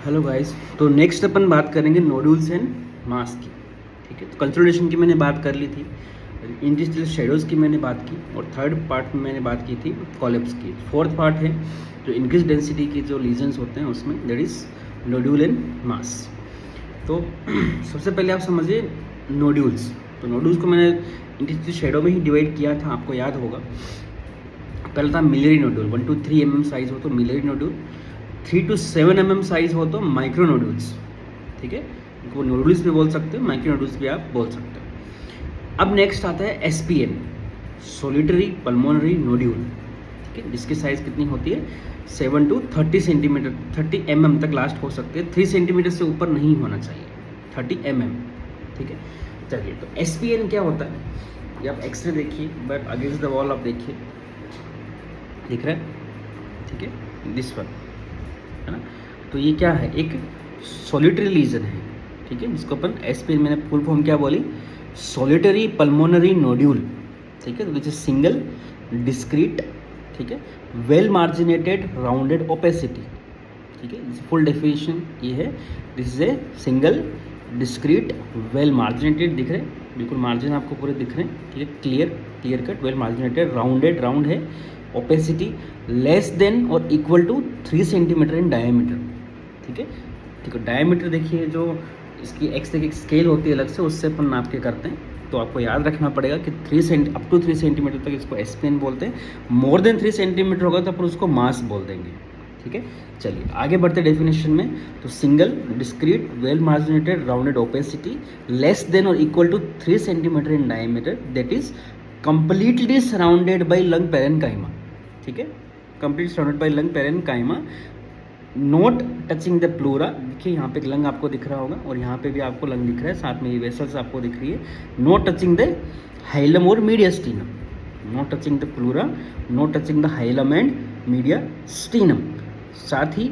Hello guys, तो next अपन बात करेंगे नोड्यूल्स एंड मास की। ठीक है, तो कंसोलिडेशन की मैंने बात कर ली थी, इंटरस्टिशियल शेडोज़ की मैंने बात की, और थर्ड पार्ट में मैंने बात की थी कॉलेप्स की। फोर्थ पार्ट है जो इंक्रीज डेंसिटी की जो लीजन्स होते हैं उसमें, that is nodule and mass. तो सबसे पहले आप समझिए नोड्यूल्स। तो नोड्यूल्स को मैंने इंटरस्टिशियल शेडो में ही डिवाइड किया था, आपको याद होगा। पहला था miliary nodule, 1 to 3 mm size हो तो miliary nodule, 3 to 7 mm size हो तो माइक्रो नोड्यूल्स। ठीक है, इनको नोड्यूल्स भी बोल सकते हो, माइक्रो नोड्यूल्स भी आप बोल सकते हो। अब नेक्स्ट आता है SPN, सोलिटरी पल्मोनरी नोड्यूल। ठीक है, जिसकी साइज़ कितनी होती है 7 to 30 सेंटीमीटर, 30 mm तक लास्ट हो सकती है, 3 सेंटीमीटर से ऊपर नहीं होना चाहिए, 30 mm। ठीक है, चलिए तो SPN क्या होता है ये आप एक्सरे देखिए, बट अगेंस्ट द वॉल आप देखिए, दिख रहा है। ठीक है, दिस वन है ना। तो ये क्या है, एक सॉलिटरी लीजन है। ठीक है, जिसको अपन SPN, मैंने फुल फॉर्म क्या बोली, सॉलिटरी पल्मोनरी नोड्यूल। ठीक है, तो दिस इज सिंगल डिस्क्रीट, ठीक है, वेल मार्जिनेटेड राउंडेड ओपेसिटी। ठीक है, फुल डेफिनेशन ये है, this is a single discrete well marginated, दिख रहे हैं बिल्कुल, मार्जिन आपको पूरे दिख रहे हैं। ठीक है, clear cut, well marginated, rounded, round है, ओपेसिटी लेस देन और equal to 3 centimetre in diameter. ठीक है, ठीक है, डायमीटर देखिए, जो इसकी एक्स की स्केल होती है अलग से, उससे अपन नाप के करते हैं। तो आपको याद रखना पड़ेगा कि अप टू 3 सेंटीमीटर तक इसको SPN बोलते हैं। मोर देन 3 सेंटीमीटर होगा तो अपन उसको मास बोल देंगे। ठीक है, चलिए आगे बढ़ते डेफिनेशन में। तो single discrete well marginated rounded opacity less than और equal to 3 centimetre in diameter, that is completely surrounded by lung parenchyma. ठीक है, complete surrounded by lung parenchyma, not touching the pleura. देखिए यहाँ पे एक लंग आपको दिख रहा होगा, और यहाँ पे भी आपको लंग दिख रहा है, साथ में ये वेसल्स आपको दिख रही है। नॉट टचिंग द हाइलम और mediastinum, not touching the pleura, not touching the hilum and mediastinum, साथ ही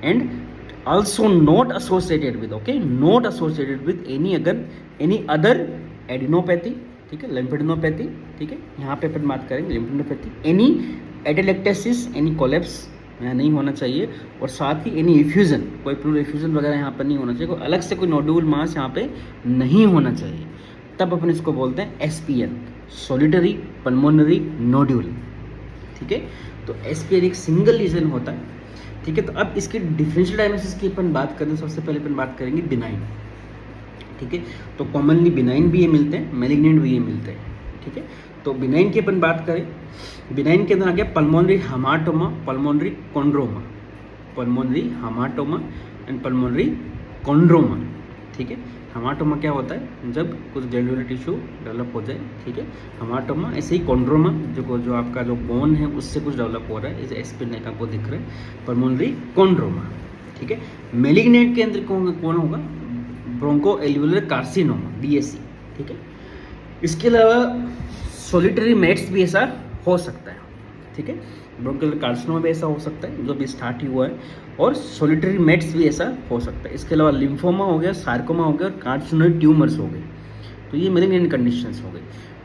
and also not associated with, okay, not associated with any other adenopathy। ठीक है, लिम्फेडेनोपैथी। ठीक है, यहाँ पे अपन बात करेंगे lymphadenopathy, any atelectasis, any collapse यहाँ नहीं होना चाहिए, और साथ ही एनी इफ्यूजन, कोई प्लूरल इफ्यूजन वगैरह यहाँ पर नहीं होना चाहिए, कोई अलग से कोई नोड्यूल मास यहाँ पे नहीं होना चाहिए। तब अपन इसको बोलते हैं SPN, सोलिटरी पल्मोनरी नोड्यूल। ठीक है, तो SPN एक सिंगल लीजन होता है। ठीक है, तो अब इसके डिफरेंशियल डायग्नोसिस की अपन बात करें, सबसे पहले अपन बात करेंगे बिनाइन। ठीक है, तो कॉमनली बिनाइन भी ये मिलते हैं, मैलिग्नेंट भी ये मिलते हैं। ठीक है, तो बिनाइन की अपन बात करें, बिनाइन के अंदर आ गया pulmonary hamartoma, pulmonary chondroma, pulmonary hamartoma and pulmonary chondroma. ठीक है, हामाटोमा क्या होता है, जब कुछ ग्लैंडुलर टिश्यू डेवलप हो जाए। ठीक है, हामाटोमा, ऐसे ही कॉन्ड्रोमा जो आपका जो बोन है उससे कुछ डेवलप हो रहा है, इसे SPN नेक आपको दिख रहा है, पल्मोनरी कॉन्ड्रोमा। ठीक है, मेलिग्नेंट के अंदर कौन होगा, ब्रोंको एल्वियोलर कार्सिनोमा, BSC। ठीक है, इसके अलावा सोलिटरी मेट्स भी ऐसा हो सकता है। ठीक है, ब्रोंकियल कार्सिनोमा भी ऐसा हो सकता है जो भी स्टार्ट ही हुआ है, और सोलिटरी मेट्स भी ऐसा हो सकता है। इसके अलावा लिम्फोमा हो गया, सार्कोमा हो गया, और कार्सिनोइड ट्यूमर्स हो गए। तो ये मेलिग्नेंट कंडीशंस हो गई।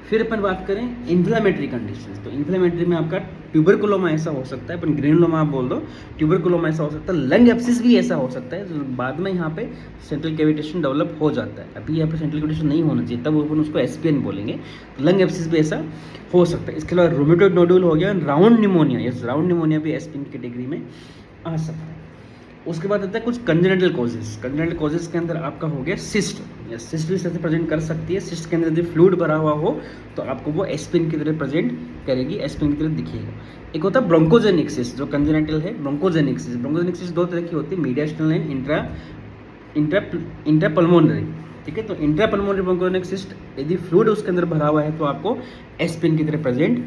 फिर अपन बात करें इन्फ्लेमेटरी कंडीशंस, तो इन्फ्लेमेटरी में आपका ट्यूबरकुलोमा ऐसा हो सकता है, अपन ग्रेनुलोमा आप बोल दो, ट्यूबरकुलोमा ऐसा हो सकता है, लंग एब्सिस भी ऐसा हो सकता है, जो बाद में यहाँ पे सेंट्रल कैविटेशन डेवलप हो जाता है। अभी यहाँ पे सेंट्रल कैविटेशन नहीं होना चाहिए, तब अपन उसको SPN बोलेंगे। लंग एब्सिस भी ऐसा हो सकता है। इसके अलावा रूमेटॉइड नोड्यूल हो गया, round pneumonia, yes, round pneumonia भी SPN कैटेगरी में आ सकता है। उसके बाद आता है कुछ कंजेनिटल कॉजेज। कंजेनिटल कॉजेज के अंदर आपका हो गया सिस्ट, या सिस्ट भी इससे प्रेजेंट कर सकती है। सिस्ट के अंदर यदि फ्लूइड भरा हुआ हो तो आपको वो SPN की तरह प्रेजेंट करेगी, SPN की तरह दिखेगा। एक होता है ब्रोंकोजेनिक सिस्ट, जो कंजेनिटल है, ब्रोंकोजेनिक सिस्ट। ब्रोंकोजेनिक सिस्ट दो तरह की होती है, मीडियास्टिनल एंड इंट्रापल्मोनरी। ठीक है, तो इंट्रापल्मोनरी ब्रोंकोजेनिक सिस्ट यदि फ्लूइड उसके अंदर भरा हुआ है तो आपको SPN की तरह प्रेजेंट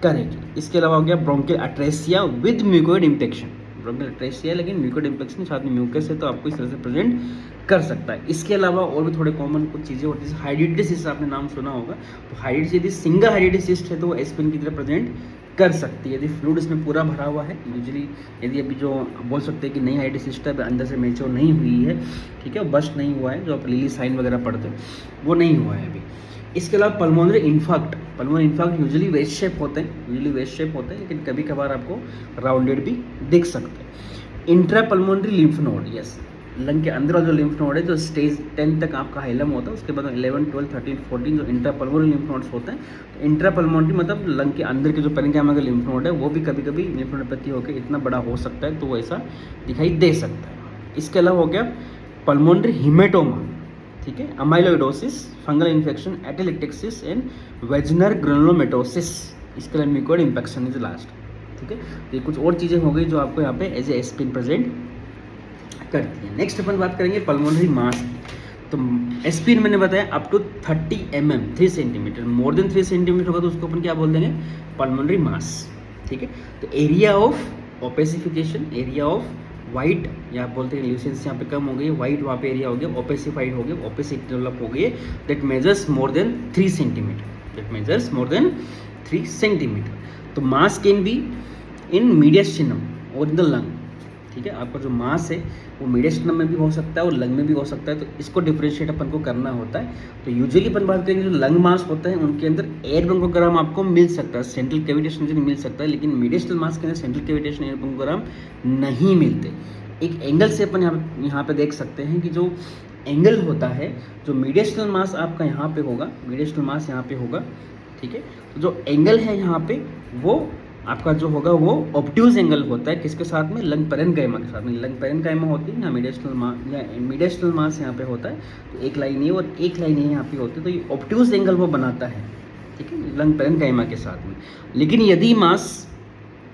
करेगी। इसके अलावा हो गया bronchial अट्रेसिया with mucoid infection, bronchial अट्रेसिया लेकिन म्यूकोइड इंफेक्शन साथ में म्यूकस है, तो आपको इस तरह से प्रेजेंट कर सकता है। इसके अलावा और भी थोड़े कॉमन कुछ चीज़ें होती है, हाइड्रेटिस, आपने नाम सुना होगा। तो हाइड्रेटिस यदि सिंगल हाइड्रेटिस है तो वो SPN की तरह प्रेजेंट कर सकती है यदि फ्लूइड इसमें पूरा भरा हुआ है। यूजुअली यदि अभी जो बोल सकते हैं कि नई हाइड्रेटिस है अंदर से मैच्योर नहीं हुई है, ठीक है, बस्ट नहीं हुआ है, जो आप लिली साइन वगैरह पढ़ते हैं वो नहीं हुआ है अभी। इसके अलावा पल्मोनरी इन्फाक्ट यूजुअली वेस्ट शेप होते हैं, लेकिन कभी कभार आपको राउंडेड भी दिख सकते हैं। Intra pulmonary lymph node, yes, lung के अंदर वाला जो लिम्फ नोड है, जो स्टेज 10 तक आपका हाइलम होता है, उसके बाद 11, 12, 13, 14 जो इंट्रापल्मोनरी लिम्फ नोड्स होते हैं। तो इंट्रापल्मोनरी मतलब लंग के अंदर के जो पेरेन्काइमा का लिम्फ नोड है वो भी कभी कभी लिम्फोडेप्थी होकर इतना बड़ा हो सकता है, तो वो ऐसा दिखाई दे सकता है। इसके अलावा हो गया पल्मोनरी हिमेटोमा, ठीक है, amyloidosis, fungal infection, atelectasis and Wegener granulomatosis. इसके अलावा म्यूकोइड इन्फेक्शन इज लास्ट, ठीक है। तो ये कुछ और चीज़ें हो गई जो आपको यहाँ पे एज ए एस्पिन प्रेजेंट करती है। नेक्स्ट अपन बात करेंगे पल्मोनरी मास की। तो एस्पिन मैंने बताया up to 30 mm, 3 centimetre, more than 3 centimetre होगा तो उसको अपन क्या बोल देंगे, पल्मोनरी मास, ठीक है। तो area of opacification, area of white, या आप बोलते हैं ल्यूसेंस यहाँ पे कम हो गई, वाइट वहाँ पे एरिया हो गया, ओपेसिफाइड हो गया, ओपेसिटी डेवलप हो गई है, that measures more than 3 centimetre, that measures more than 3 centimetre. तो मास कैन बी इन मीडियस्टिनम और इन द लंग, ठीक है। आपका जो मास है वो मीडियस्टिनम में भी हो सकता है और लंग में भी हो सकता है, तो इसको डिफरेंशिएट अपन को करना होता है। तो यूजुअली अपन बात करेंगे जो लंग मास होता है उनके अंदर एयर ब्रोंकोग्राम आपको मिल सकता है, सेंट्रल कैविटेशन नहीं मिल सकता है, लेकिन मीडियस्टल मास के अंदर सेंट्रल कैविटेशन एयर ब्रोंकोग्राम नहीं मिलते। एक एंगल से अपन यहाँ पे देख सकते हैं कि जो एंगल होता है, जो मीडियस्टल मास आपका यहाँ पे होगा, मीडियस्टल मास यहाँ पे होगा, ठीक है। तो जो एंगल है यहाँ पे वो आपका जो होगा वो ऑब्ट्यूज एंगल होता है, किसके साथ में, लंग पेरेन्काइमा के साथ में। लंग पेरेन्काइमा होती है या मीडियस्टल मास यहाँ पे होता है, तो एक लाइन ये और एक लाइन ये यहाँ पे होती है, तो ये ऑब्ट्यूज एंगल वो बनाता है, ठीक है, लंग पेरेन्काइमा के साथ में। लेकिन यदि मास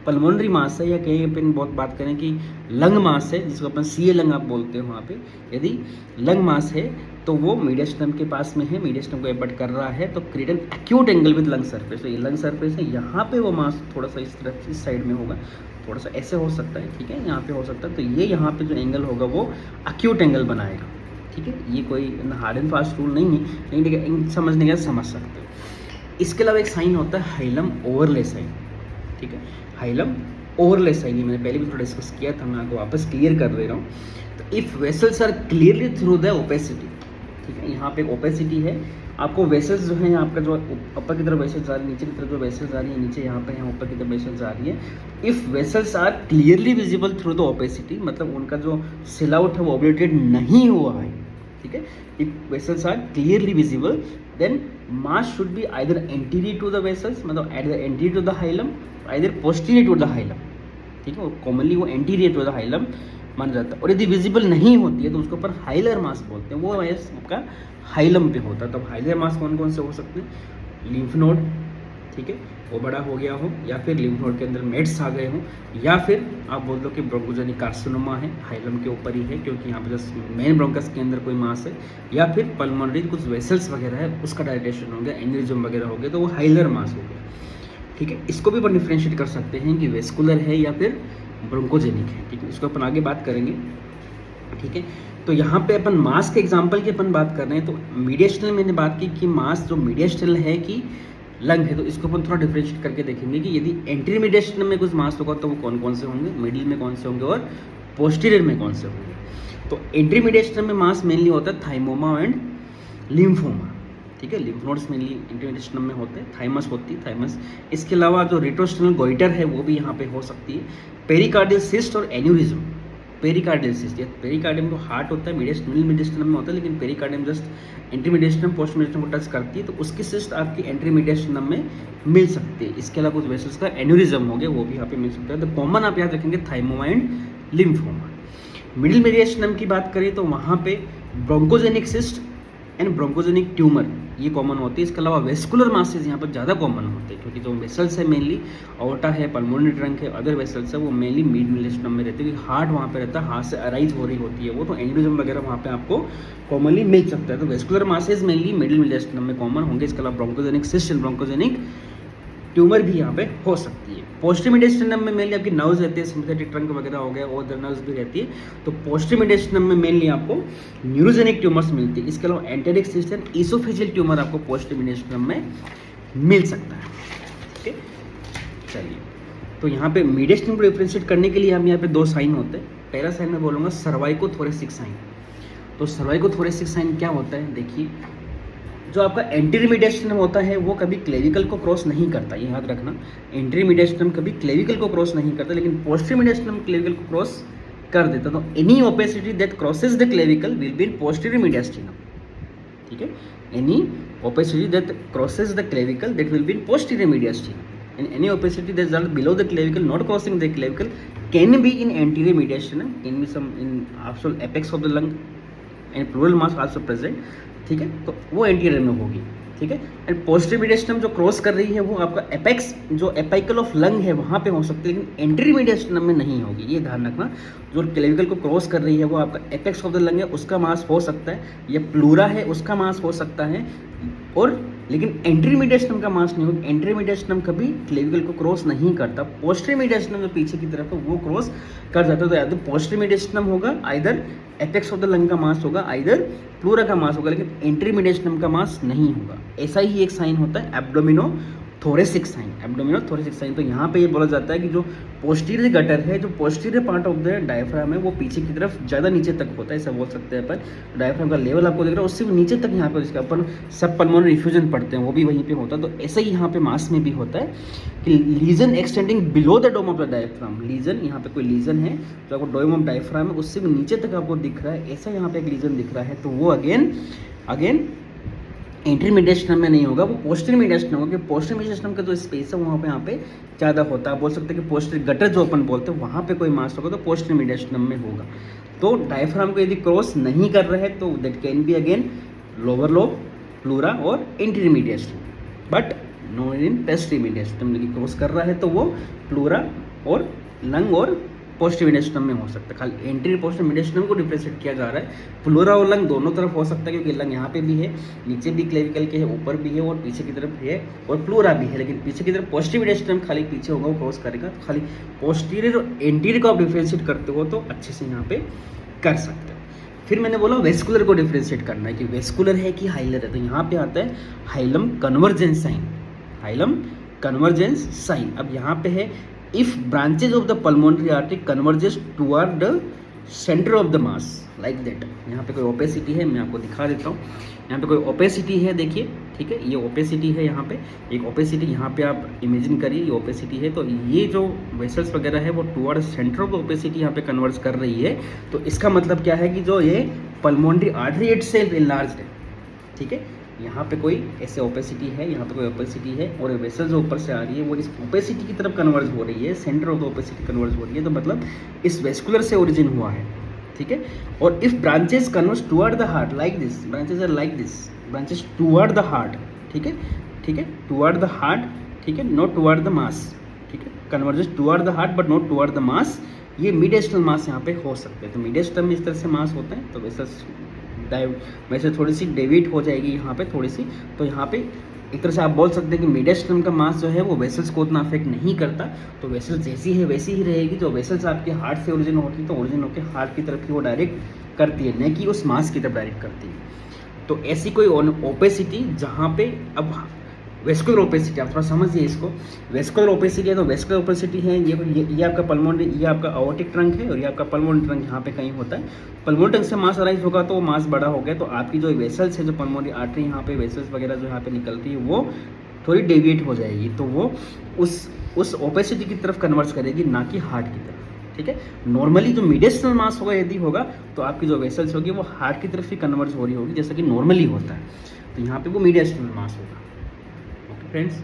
पल्मोनरी मास है, या कहीं अपन बहुत बात करें कि लंग मास है, जिसको अपन सीए लंग आप बोलते हो, वहाँ पे यदि लंग मास है तो वो मीडियस्टम के पास में है, मीडियस्टम को एबट कर रहा है, तो create an acute angle with lung surface. तो ये लंग सरफेस है, यहाँ पे वो मास थोड़ा सा इस तरफ इस साइड में होगा, थोड़ा सा ऐसे हो सकता है, ठीक है, यहाँ पे हो सकता है। तो ये यहाँ पे जो एंगल होगा वो एक्यूट एंगल बनाएगा, ठीक है। ये कोई हार्ड एंड फास्ट रूल नहीं है, लेकिन देखिए समझने का समझ सकते हो। इसके अलावा एक साइन होता है हाइलम ओवरले साइन, ठीक है, हाइलम ओवरले साइन, ये मैंने पहले भी थोड़ा डिस्कस किया था, मैं आपको वापस क्लियर कर दे रहा हूँ। तो if vessels are clearly through the opacity, ठीक है, यहाँ पे एक ओपेसिटी है, आपको वेसल्स जो है आपका जो ऊपर की तरफ वेसल्स आ रही है, नीचे की तरफ जो वेसल्स आ रही है, नीचे यहाँ पे यहाँ ऊपर की तरफ वेसल्स आ रही है। If vessels are clearly visible through the opacity, मतलब उनका जो सिल आउट है वो ऑब्लिटरेट नहीं हुआ है, ठीक है। If vessels are clearly visible then mass should be either anterior to the vessels, मतलब either anterior to the hilum, either posterior to the hilum, ठीक है। कॉमनली वो एंटीरियर टू द हाइलम माना जाता है। और यदि विजिबल नहीं होती है तो उसको ऊपर हाइलर मास बोलते हैं, वो मास आपका हाइलम पे होता है। तब हाइलर मास कौन कौन से हो सकते हैं, लिम्फ नोड, ठीक है, वो बड़ा हो गया हो, या फिर लिम्फ नोड के अंदर मेट्स आ गए हों, या फिर आप बोल दो कि ब्रोंकोजेनिक कार्सिनोमा है, हाइलम के ऊपर ही है क्योंकि यहाँ पे जस्ट मेन ब्रोंकस के अंदर कोई मास है, या फिर पल्मोनरी कुछ वेसल्स वगैरह है उसका डायलेटेशन हो गया, एन्यूरिज्म वगैरह हो गया, तो वो हाइलर मास हो गया, ठीक है। इसको भी अपन डिफ्रेंशिएट कर सकते हैं कि वेस्कुलर है या फिर ब्रोंकोजेनिक है, ठीक है, इसको अपन आगे बात करेंगे, ठीक है। तो यहाँ पे अपन मास के एग्जांपल की अपन बात कर रहे हैं, तो मीडियस्टल मैंने बात की कि मास जो मीडियस्टल है कि लंग है, तो इसको अपन थोड़ा डिफ्रेंशिएट करके देखेंगे कि यदि एंटीमीडियस्टल में कुछ मास होगा तो वो कौन कौन से होंगे, मिडिल में कौन से होंगे और पोस्टीरियर में कौन से होंगे। तो एंटीमीडियस्टल में मास मेनली होता है थाइमोमा एंड लिम्फोमा, ठीक है, लिम्फ नोड्स मेनली एंटीमीडियस्टल में होते हैं, थाइमस होती है, थाइमस। इसके अलावा जो रेट्रोस्टेनल गोइटर है वो भी यहाँ पे हो सकती है, पेरिकार्डियल सिस्ट और एन्यूरिज्म। पेरिकार्डियल सिस्ट, ये पेरिकार्डियम तो हार्ट होता है, मीडियस्टल में होता है, लेकिन पेरिकार्डियम जस्ट एंटीमीडियस्टल पोस्ट मीडियस्टल को टच करती है, तो उसकी सिस्ट आपकी एंटीमीडियस्टल में मिल सकती है। इसके अलावा कुछ वेसल्स का एन्यूरिज्म हो गया वो भी यहाँ पे मिल सकता है। तो कॉमन आप याद रखेंगे थाइमोमा एंड लिम्फोमा। मिडिल मीडियस्टल की बात करें तो वहाँ पे bronchogenic cyst and bronchogenic tumour ये कॉमन होती है। इसके अलावा वेस्कुलर मासेज यहाँ पर ज़्यादा कॉमन होते हैं, क्योंकि जो वेसल्स है मेनली ऑर्टा है, पल्मोनरी ट्रंक है, अदर वेसल्स है, वो मेनली मिड मीडियस्टम में रहते हैं, क्योंकि हार्ट वहाँ पे रहता है, हार्ट से अराइज हो रही होती है वो, तो एन्यूरिज्म वगैरह वहाँ पे आपको कॉमनली मिल सकता है। तो वेस्कुलर मासेज मेनली मिडिल मीडियस्टम में कॉमन होंगे। इसके अलावा bronchogenic cyst and bronchogenic tumour भी यहाँ पे हो सकती है। पोस्टीरियर मीडियस्टम में मेनली आपकी नर्व्स रहती है, सिंपैथेटिक ट्रंक वगैरह हो गया, और नर्व्स भी रहती है। तो पोस्टीरियर मीडियस्टम में मेनली आपको न्यूरोजेनिक ट्यूमर्स मिलती है। इसके अलावा enteric cyst and oesophageal tumour आपको पोस्टीरियर मीडियस्टम में मिल सकता है, ठीक है। चलिए, तो यहाँ पे मीडियस्टम को डिफरेंशिएट करने के लिए हम यहाँ पे दो साइन होते हैं। पहला साइन मैं बोलूँगा सर्वाइकोथोरेसिक साइन। तो सर्वाइकोथोरेसिक साइन क्या होता है, देखिए, जो आपका एंटीरियर मीडियस्टम होता है वो कभी क्लेविकल को क्रॉस नहीं करता, ये याद रखना। एंटीरियर मीडियस्टम कभी क्लेविकल को क्रॉस नहीं करता, लेकिन पोस्टीरियर मीडियस्टम क्लेविकल को क्रॉस कर देता। तो any opacity that crosses the clavicle will be in posterior मीडियस्टिनम, ठीक है। Any opacity that crosses the clavicle that will be in posterior mediastinum, and any opacity that is below the clavicle not crossing the clavicle can be in anterior mediastinum, can be some in actual apex of the lung and pleural mass also present, ठीक है। तो वो anterior में होगी, ठीक है। And posterior मीडियस्टिनम जो cross कर रही है वो आपका एपेक्स जो एपाइकल ऑफ लंग है वहाँ पे हो सकती है, लेकिन एंटीरियर मीडियस्टिनम में नहीं होगी, ये ध्यान रखना। जो क्लेविकल को क्रॉस कर रही है वो आपका एपेक्स ऑफ द लंग है, उसका मास हो सकता है, या प्लूरा है उसका मास हो सकता है, और लेकिन एंटीरियर मीडियस्टिनम का मास नहीं होगा। एंटीरियर मीडियस्टिनम कभी क्लेविकल को क्रॉस नहीं करता। पोस्टीरियर मीडियस्टिनम जो पीछे की तरफ है वो क्रॉस कर जाता है। तो या तो पोस्टीरियर मीडियस्टिनम होगा, either apex of the lung का मास होगा, आइदर प्लूरा का मास होगा, लेकिन एंटीरियर मीडियस्टिनम का मास नहीं होगा। ऐसा ही एक साइन होता है एब्डोमिनोथोरेसिक साइन, एब्डोमिनोथोरेसिक साइन। तो यहाँ पे ये बोला जाता है कि जो पोस्टीरियर गटर है, जो posterior part of the diaphragm है, वो पीछे की तरफ ज़्यादा नीचे तक होता है, ऐसा बोल सकते हैं अपन। डायफ्राम का लेवल आपको दिख रहा है, उससे भी नीचे तक यहाँ पे जिसका अपन सब पल्मोनरी रिफ्यूजन पढ़ते हैं वो भी वहीं पे होता है। तो ऐसा ही यहाँ पे मास में भी होता है कि lesion extending below the dome of the diaphragm, lesion यहाँ पे कोई लीजन है जो आपको डोम ऑफ डायफ्राम है उससे भी नीचे तक आपको दिख रहा है, ऐसा यहाँ पे एक लीजन दिख रहा है, तो वो अगेन एंटीरियर मीडियस्टिनम में नहीं होगा, वो पोस्टीरियर मीडियस्टिनम होगा। क्योंकि पोस्टीरियर मीडियस्टिनम का जो स्पेस है वहाँ पे यहाँ पे ज़्यादा होता है। आप बोल सकते हैं कि पोस्टीरियर गटर जो अपन बोलते हैं वहाँ पे कोई मास होगा तो पोस्टीरियर मीडियस्टिनम में होगा। तो डायफ्राम को यदि क्रॉस नहीं कर रहे हैं तो that can be again lower lobe, pleura और anterior mediastinum, but no in posterior mediastinum. यदि क्रॉस कर रहा है तो वो प्लूरा और लंग और पोस्टीरियर मीडियस्टिनम में हो सकता है। खाली एंटीरियर पोस्टीरियर मीडियस्टिनम को डिफरेंशिएट किया जा रहा है। प्लूरा और लंग दोनों तरफ हो सकता है, क्योंकि लंग यहाँ पे भी है, नीचे भी क्लेविकल के है, ऊपर भी है और पीछे की तरफ है, और प्लूरा भी है, लेकिन पीछे की तरफ पोस्टीरियर मीडियस्टिनम खाली पीछे होगा, वो क्रॉस करेगा। तो खाली पोस्टीरियर और एंटीरियर को आप डिफरेंशिएट करते हो तो अच्छे से यहाँ पे कर सकते हो। फिर मैंने बोला वेस्कुलर को डिफरेंशिएट करना है कि वेस्कुलर है कि हाइलर है। तो यहाँ पे आता है hilum convergence sign, hilum convergence sign. अब यहाँ पे है if branches of the pulmonary artery converges toward the center of the mass like that। यहाँ पे कोई ओपेसिटी है, मैं आपको दिखा देता हूँ। यहाँ पे कोई ओपेसिटी है, देखिए, ठीक है, ये ओपेसिटी है। यहाँ पे एक ओपेसिटी, यहाँ पे आप इमेजिन करिए ये ओपेसिटी है। तो ये जो वेसल्स वगैरह है वो टुवर्ड सेंटर ऑफ ओपेसिटी यहाँ पे कन्वर्ज कर रही है। तो इसका मतलब क्या है कि जो ये पल्मोनरी आर्टरी इटसेल्फ इनलार्ज्ड है, ठीक है। यहाँ पे कोई ऐसे ओपेसिटी है, यहाँ पे कोई ओपेसिटी है, और वेसल जो ऊपर से आ रही है वो इस ओपेसिटी की तरफ कन्वर्ज हो रही है, centre of the opacity converge हो रही है। तो मतलब इस वेस्कुलर से ओरिजिन हुआ है, ठीक है। और if branches converge toward the heart like this, branches are like this, branches toward the heart, ठीक है, ठीक है, टुवर्ड द हार्ट, ठीक है, नॉट टुवर्ड द मास, ठीक है, converges toward the heart but not toward the mass. ये मिडियस्टल मास यहाँ पे हो सकते हैं। तो मिडियस्टल में इस तरह से मास होता है, तो वैसे थोड़ी सी डेविएट हो जाएगी यहाँ पे थोड़ी सी। तो यहाँ पे एक तरह से आप बोल सकते हैं कि मिडियस्टम का मास जो है वो वेसल्स को उतना अफेक्ट नहीं करता। तो वेसल्स जैसी है वैसी ही रहेगी। जो वेसल्स आपके हार्ट से ओरिजिन होती है तो ओरिजिन होकर हार्ट की तरफ ही वो डायरेक्ट करती है, न कि उस मास की तरफ डायरेक्ट करती है। तो ऐसी कोई ओपेसिटी जहाँ पे अब वेस्कुलर ओपेसिटी, आप थोड़ा समझिए इसको। वेस्कुलर ओपेसिटी है तो वेस्कुलर ओपेसिटी है, ये आपका पल्मोनरी, ये आपका अओर्टिक ट्रंक है और ये आपका पल्मोनरी ट्रंक यहाँ पे कहीं होता है। पल्मोनरी ट्रंक से मास अराइज होगा तो मास बड़ा हो गया, तो आपकी जो वेसल्स है, जो पल्मोनरी आर्टरी यहाँ पे वेसल्स वगैरह जो यहाँ पे निकलती है वो थोड़ी डेविएट हो जाएगी। तो वो उस ओपेसिटी की तरफ कन्वर्ट करेगी, ना कि हार्ट की तरफ, ठीक है। नॉर्मली जो मिडियस्टल मास होगा यदि होगा तो आपकी जो वेसल्स होगी वो हार्ट की तरफ ही कन्वर्ट हो रही होगी, जैसा कि नॉर्मली होता है। तो यहाँ पे वो मिडियस्टल मास होगा। Okay friends.